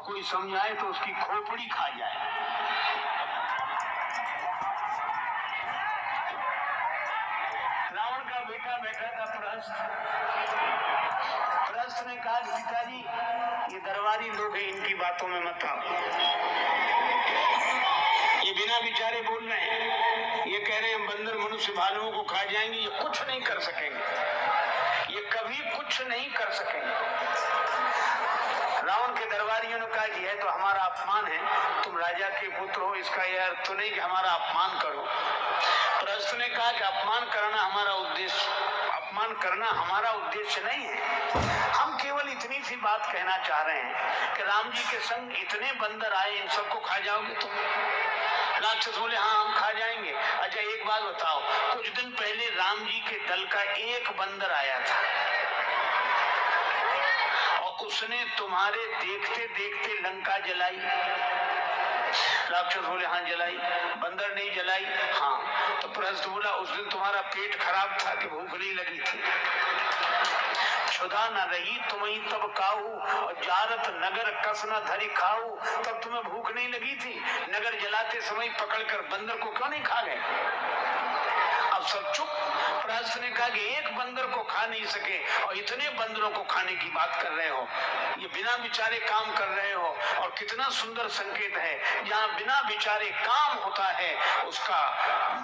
कोई समझाए तो उसकी खोपड़ी खा जाए। रावण का बेटा बैठा था प्रहस्त। प्रहस्त ने कहा पिताजी ये दरबारी लोग हैं, इनकी बातों में मत आओ, ये बिना विचारे बोल रहे हैं, ये कह रहे हैं बंदर मनुष्य भालुओं को खा जाएंगे, ये कुछ नहीं कर सकेंगे, ये कभी कुछ नहीं कर सकेंगे। रावण के दरबारियों ने कहा कि यह तो हमारा अपमान है, तुम राजा के पुत्र हो, इसका यह अर्थ तो नहीं कि हमारा अपमान करो। प्रहस्त ने कहा कि अपमान करना हमारा उद्देश्य नहीं है, हम केवल इतनी सी बात कहना चाह रहे हैं कि राम जी के संग इतने बंदर आए, इन सबको खा जाओगे तुम? राक्षस बोले हाँ हम खा जाएंगे। अच्छा एक बात बताओ, कुछ दिन पहले राम जी के दल का एक बंदर आया था और उसने तुम्हारे देखते देखते लंका जलाई। राक्षस बोले हाँ जलाई। बंदर नहीं जलाई? हाँ। तो प्रहस्त बोला उस दिन तुम्हारा पेट खराब था कि भूख नहीं लगी थी? क्षुधा न रही तुम्हें तब काऊ और जारत नगर कस न धरी खाऊ, तब तुम्हें भूख नहीं लगी थी? नगर जलाते समय पकड़कर बंदर को क्यों नहीं खा गए? अब सब चुप। प्रहस्त ने कहा कि एक बंदर को खा नहीं सके और इतने बंदरों को खाने की बात कर रहे हो, ये बिना विचारे काम कर रहे हो। और कितना सुंदर संकेत है, जहाँ बिना विचारे काम होता है उसका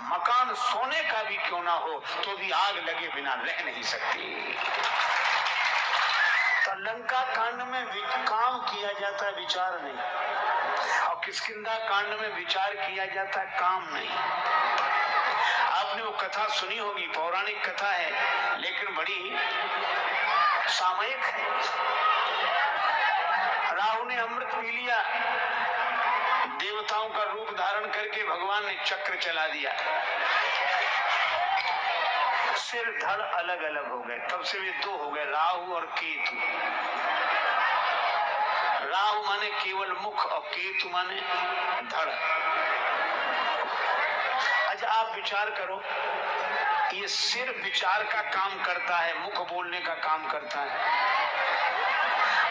मकान सोने का भी क्यों ना हो तो भी आग लगे बिना रह नहीं सकती। तो लंका कांड में काम किया जाता है, विचार नहीं। और किष्किंधा कांड में विचार किया जाता है, काम नहीं। आपने वो कथा सुनी होगी, पौराणिक कथा है लेकिन बड़ी सामयिक है। राहु ने अमृत पी लिया, देवताओं का रूप धारण करके भगवान ने चक्र चला दिया, सिर धड़ अलग अलग हो गए। तब से वे दो हो गए, राहु और केतु। राहु माने केवल मुख और केतु माने धड़। अच्छा आप विचार करो, ये सिर विचार का काम करता है, मुख बोलने का काम करता है।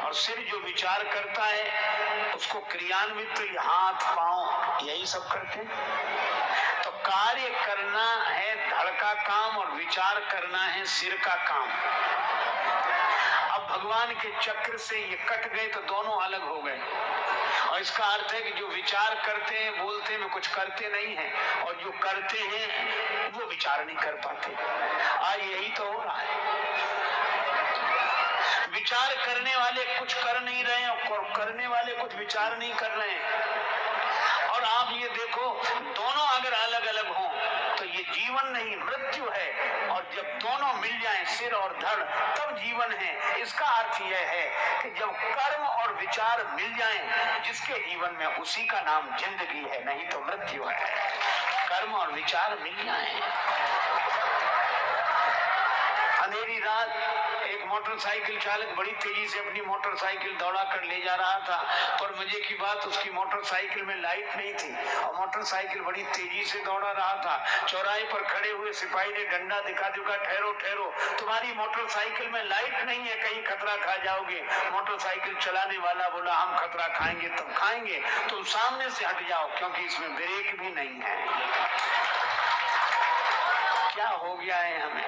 और सिर जो विचार करता है उसको क्रियान्वित तो हाथ पांव यही सब करते हैं। तो कार्य करना है धड़ का काम और विचार करना है सिर का काम। अब भगवान के चक्र से ये कट गए तो दोनों अलग हो गए। और इसका अर्थ है कि जो विचार करते हैं बोलते में कुछ करते नहीं हैं और जो करते हैं वो विचार नहीं कर पाते। आज यही तो हो रहा है, विचार करने वाले कुछ कर नहीं रहे हैं और करने वाले कुछ विचार नहीं कर रहे हैं। और आप ये देखो, दोनों अगर अलग अलग हों तो ये जीवन नहीं मृत्यु है, और जब दोनों मिल जाएं सिर और धड़ तब जीवन है। इसका अर्थ यह है कि जब कर्म और विचार मिल जाएं जिसके जीवन में उसी का नाम जिंदगी है, नहीं तो मृत्यु है। कर्म और विचार मिल जाएं। अंधेरी रात एक मोटरसाइकिल चालक बड़ी तेजी से अपनी मोटरसाइकिल दौड़ा कर ले जा रहा था, पर मजे की बात उसकी मोटरसाइकिल में लाइट नहीं थी और मोटरसाइकिल बड़ी तेजी से दौड़ा रहा था। चौराहे पर खड़े हुए सिपाही ने डंडा दिखा दिखा, ठहरो ठहरो, तुम्हारी मोटरसाइकिल में लाइट नहीं है, कहीं खतरा खा जाओगे। मोटरसाइकिल चलाने वाला बोला हम खतरा खाएंगे तब खाएंगे, तुम सामने से हट जाओ क्योंकि इसमें ब्रेक भी नहीं है। क्या हो गया है हमें?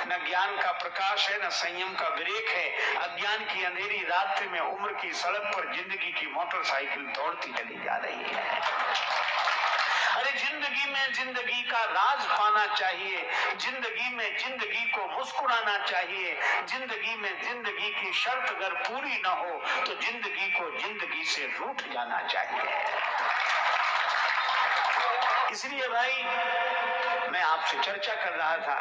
न ज्ञान का प्रकाश है, न संयम का ब्रेक है। अज्ञान की अंधेरी रात्रि में उम्र की सड़क पर जिंदगी की मोटरसाइकिल दौड़ती चली जा रही है। अरे जिंदगी में जिंदगी का राज पाना चाहिए, जिंदगी में जिंदगी को मुस्कुराना चाहिए, जिंदगी में जिंदगी की शर्त अगर पूरी न हो तो जिंदगी को जिंदगी से रूठ जाना चाहिए। इसलिए भाई मैं आपसे चर्चा कर रहा था,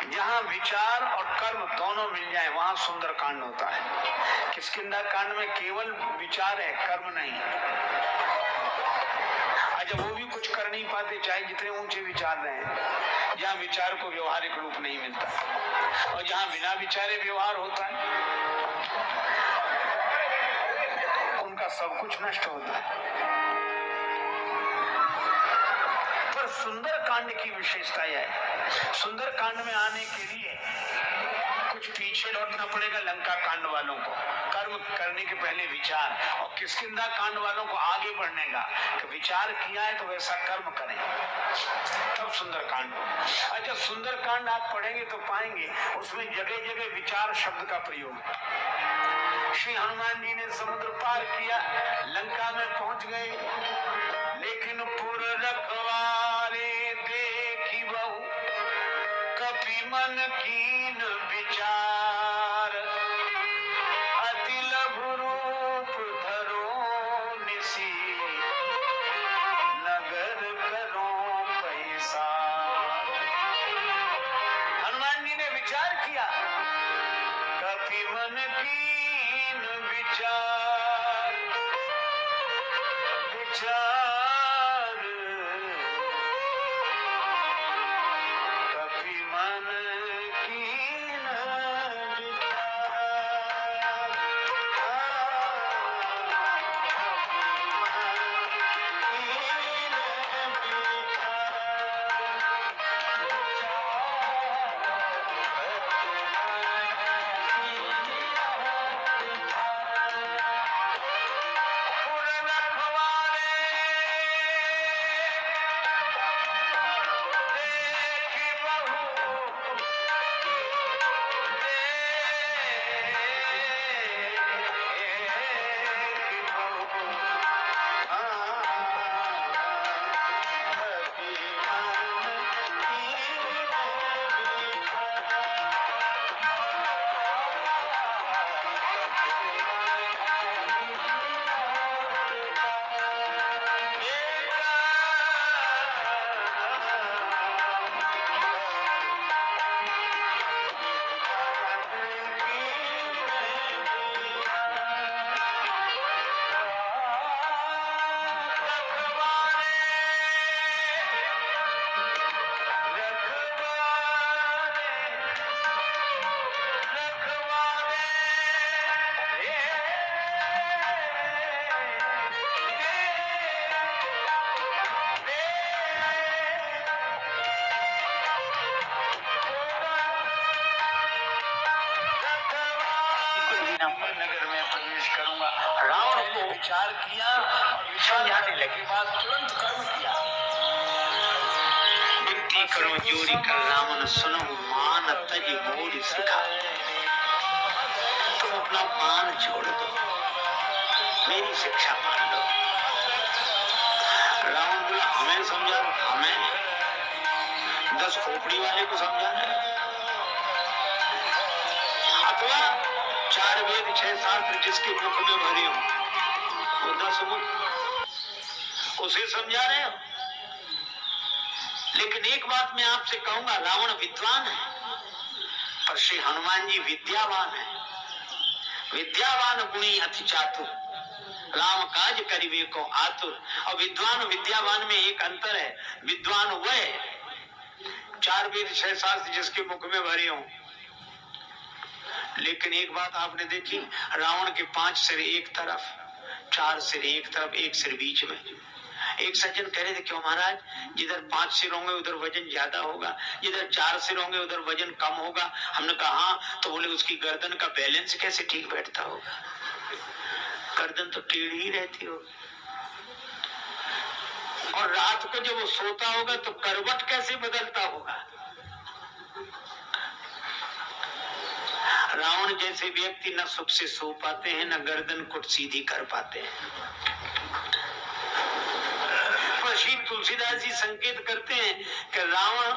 जहां विचार और कर्म दोनों मिल जाए वहां सुंदर कांड होता है। किष्किंधा कांड में केवल विचार है, कर्म नहीं। अच्छा वो भी कुछ कर नहीं पाते चाहे जितने ऊंचे विचार रहे, जहां विचार को व्यवहारिक रूप नहीं मिलता और जहां बिना विचारे व्यवहार होता है उनका सब कुछ नष्ट होता है। पर सुंदर कांड की विशेषता यह है, सुंदर कांड में आने के लिए कुछ पीछे लौटना पड़ेगा लंका कांड वालों को, कर्म करने के पहले विचार, और किष्किंधा कांड वालों को आगे बढ़ने का कि विचार किया है तो वैसा कर्म करें, तब सुंदर कांड। अच्छा, सुंदर कांड आप पढ़ेंगे तो पाएंगे उसमें जगह जगह विचार शब्द का प्रयोग। श्री हनुमान जी ने समुद्र पार किया, लंका में पहुंच गए, लेकिन पुर रखवारे देखी बहु कपि मन कीन विचार, अति लघु रूप धरो निसी, नगर करो पैसा। हनुमान जी ने विचार किया, कपि मन कीन विचार, विचार कपि मन कीन नगर में प्रवेश करूंगा। रावण को विचार किया और विचार करने के बाद तुरंत कर्म किया। विनती करो जोरी कर रावण सुनो, मान तज मोर सिखा। तुम अपना मान छोड़ दो, मेरी शिक्षा मान लो। रावण बोला हमें समझा, हमें 10 खोपड़ी वाले को समझाना है, अथवा 4 वेद 6 शास्त्र जिसके मुख में भरे हो वो 10 मुख, उसे समझा रहे हो। लेकिन एक बात मैं आपसे कहूंगा, रावण विद्वान है पर श्री हनुमान जी विद्यावान है। विद्यावान गुणी अति चातुर, राम काज करिवे को आतुर। और विद्वान विद्यावान में एक अंतर है, विद्वान वह 4 वेद 6 शास्त्र जिसके मुख में भरे हो। लेकिन एक बात आपने देखी, रावण के 5 सिर एक तरफ, 4 सिर एक तरफ, 1 सिर बीच में। एक सज्जन कह रहे थे क्यों महाराज, जिधर 5 सिर होंगे उधर वजन ज्यादा होगा, जिधर 4 सिर होंगे उधर वजन कम होगा। हमने कहा हाँ, तो बोले उसकी गर्दन का बैलेंस कैसे ठीक बैठता होगा, गर्दन तो टेढ़ी ही रहती होगी। और रात को जब वो सोता होगा तो करवट कैसे बदलता होगा। रावण जैसे व्यक्ति न सुख से सो पाते हैं, न गर्दन को सीधी कर पाते हैं। पर श्री तुलसीदास जी संकेत करते हैं कि रावण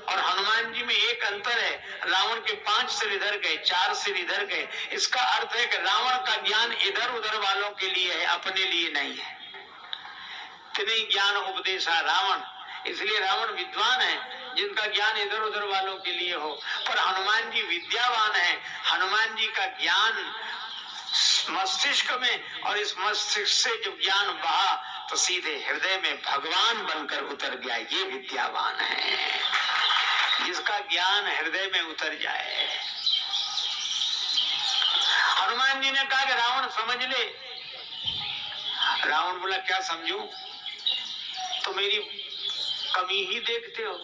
और हनुमान जी में एक अंतर है, रावण के 5 सिर इधर गए, 4 सिर इधर गए। इसका अर्थ है कि रावण का ज्ञान इधर उधर वालों के लिए है, अपने लिए नहीं है। तिन्हीं ज्ञान उपदेशा रावण, इसलिए रावण विद्वान है जिनका ज्ञान इधर उधर वालों के लिए हो। पर हनुमान जी विद्यावान है, हनुमान जी का ज्ञान मस्तिष्क में, और इस मस्तिष्क से जब ज्ञान बहा तो सीधे हृदय में भगवान बनकर उतर गया। ये विद्यावान है जिसका ज्ञान हृदय में उतर जाए। हनुमान जी ने कहा कि रावण समझ ले। रावण बोला क्या समझूं, तो मेरी कमी ही देखते हो।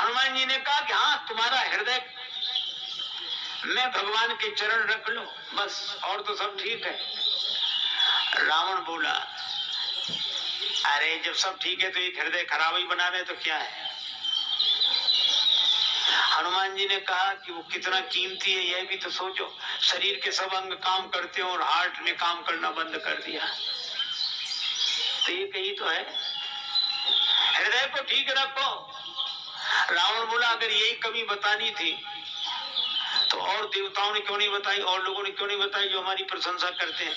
हनुमान जी ने कहा कि हाँ, तुम्हारा हृदय में भगवान के चरण रख लो बस, और तो सब ठीक है। रावण बोला, अरे जब सब ठीक है तो एक हृदय खराब ही बना रहे तो क्या है। हनुमान जी ने कहा कि वो कितना कीमती है यह भी तो सोचो। शरीर के सब अंग काम करते हो और हार्ट ने काम करना बंद कर दिया, तो ये कही तो है, हृदय को ठीक रखो। रावण बोला, अगर यही कमी बतानी थी तो और देवताओं ने क्यों नहीं बताई, और लोगों ने क्यों नहीं बताई जो हमारी प्रशंसा करते हैं।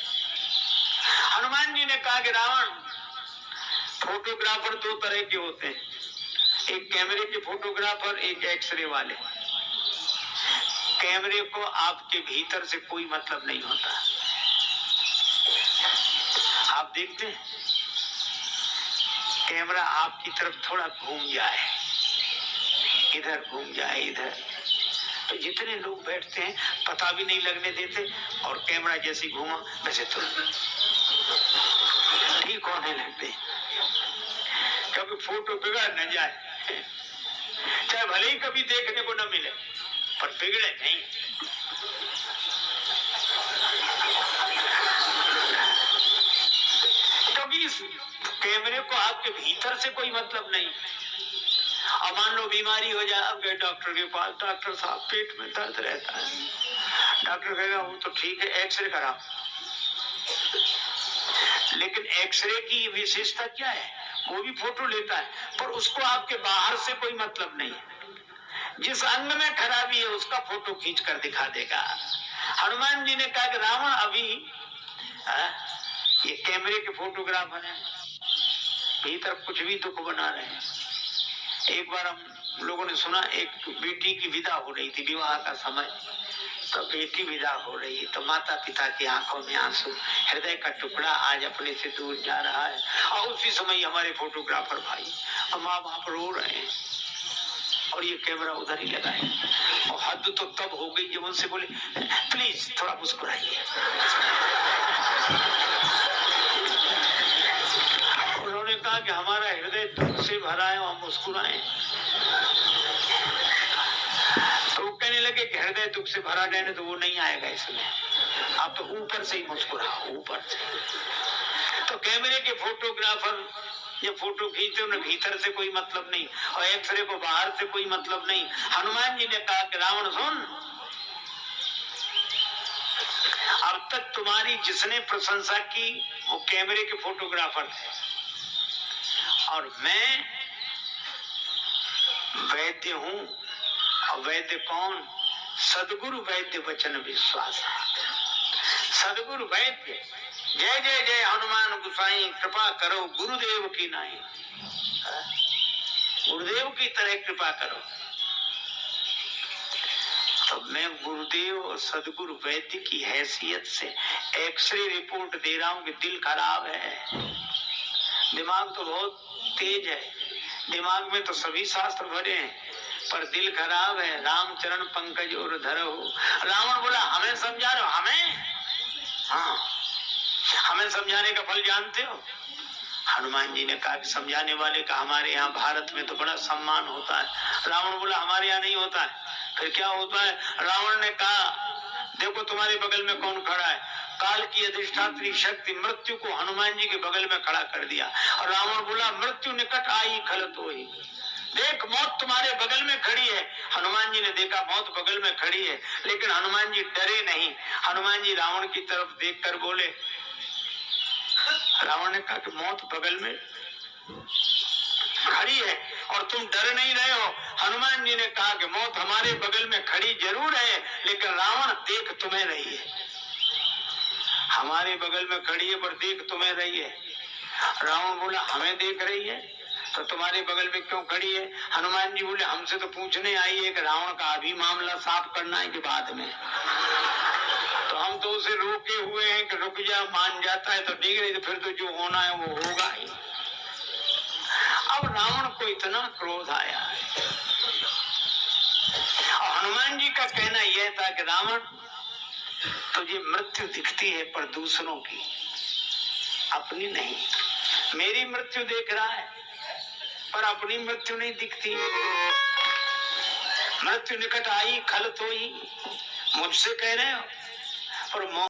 हनुमान जी ने कहा कि रावण, फोटोग्राफर दो तरह के होते हैं, एक कैमरे के फोटोग्राफर, एक एक्सरे वाले। कैमरे को आपके भीतर से कोई मतलब नहीं होता। आप देखते हैं कैमरा आपकी तरफ थोड़ा घूम जाए, इधर घूम जाए, इधर, तो जितने लोग बैठते हैं पता भी नहीं लगने देते, और कैमरा जैसे घूमा वैसे तो ठीक होने लगते, कभी फोटो बिगड़ न जाए, चाहे भले ही कभी देखने को न मिले पर बिगड़े नहीं। कभी इस कैमरे को आपके भीतर से कोई मतलब नहीं। अब मान लो बीमारी हो जाए, अब गए डॉक्टर के पास, डॉक्टर साहब पेट में दर्द रहता है, डॉक्टर कहेगा वो तो ठीक है, एक्सरे कराओ। लेकिन एक्सरे की विशेषता क्या है, वो भी फोटो लेता है पर उसको आपके बाहर से कोई मतलब नहीं है। जिस अंग में खराबी है उसका फोटो खींच कर दिखा देगा। हनुमान जी ने कहा कि रावण, अभी ये कैमरे के फोटोग्राफर हैं, भीतर कुछ भी दुख बना रहे हैं। एक बार हम लोगों ने सुना, एक बेटी की विदा हो रही थी, विवाह का समय, तो बेटी विदा हो रही है तो माता पिता की आंखों में आंसू, हृदय का टुकड़ा आज अपने से दूर जा रहा है। और उसी समय हमारे फोटोग्राफर भाई और माँ बाप रो रहे हैं और ये कैमरा उधर ही लगा है। और हद तो तब हो गई जब उनसे बोले, प्लीज थोड़ा मुस्कुराइए। उन्होंने कहा कि हमारा हृदय दुख से भरा है, हम मुस्कुराएं। तो वो कहने लगे कि हृदय दुख से भरा रहने तो वो नहीं आएगा इसमें, आप तो ऊपर से ही मुस्कुराओ, ऊपर से। तो कैमरे के फोटोग्राफर ये फोटो खींचते उन्हें भीतर से कोई मतलब नहीं, और एक्सरे को बाहर से कोई मतलब नहीं। हनुमान जी ने कहा कि रावण सुन, अब तक तुम्हारी जिसने प्रशंसा की वो कैमरे के फोटोग्राफर थे, और मैं वैद्य हूं। और वैद्य कौन? सदगुरु वैद्य वचन विश्वास। सदगुरु वैद्य, जय जय जय हनुमान गुसाई, कृपा करो गुरुदेव की नाई। गुरुदेव की तरह कृपा करो। तो मैं गुरुदेव और सदगुरु वैद्य की हैसियत से एक्सरे रिपोर्ट दे रहा हूं कि दिल खराब है। दिमाग तो बहुत तेज है, दिमाग में तो सभी शास्त्र भरे हैं, पर दिल खराब है। रामचरण पंकज और धरो। रावण बोला, हमें समझा रहे हो? हमें? हाँ, हमें समझाने का फल जानते हो? हनुमान जी ने कहा कि समझाने वाले का हमारे यहाँ भारत में तो बड़ा सम्मान होता है। रावण बोला, हमारे यहाँ नहीं होता है। फिर क्या होता है? रावण ने कहा, देखो तुम्हारे बगल में कौन खड़ा है। काल की अधिष्ठात्री शक्ति मृत्यु को हनुमान जी के बगल में खड़ा कर दिया। और रावण बोला, मृत्यु निकट आई खलत होई। देख, मौत तुम्हारे बगल में खड़ी है। हनुमान जी ने देखा मौत बगल में खड़ी है, लेकिन हनुमान जी डरे नहीं। हनुमान जी रावण की तरफ देखकर बोले, रावण ने कहा कि मौत बगल में खड़ी है और तुम डर नहीं रहे हो। हनुमान जी ने कहा कि मौत हमारे बगल में खड़ी जरूर है, लेकिन रावण देख तुम्हें रही है। हमारे बगल में खड़ी है पर देख तुम्हें रही है। रावण बोला, हमें देख रही है तो तुम्हारे बगल में क्यों खड़ी है? हनुमान जी बोले, हमसे तो पूछने आई है कि रावण का अभी मामला साफ करना है कि बाद में। तो हम तो उसे रोके हुए हैं कि रुक जा, मान जाता है तो ठीक है, तो फिर तो जो होना है वो होगा ही। अब रावण को इतना क्रोध आया है। और हनुमान जी का कहना यह था कि रावण, तुझे मृत्यु दिखती है पर दूसरों की, अपनी नहीं। मेरी मृत्यु देख रहा है पर अपनी मृत्यु नहीं दिखती। मृत्यु निकट आई खल तोई, मुझसे कह रहे हो, पर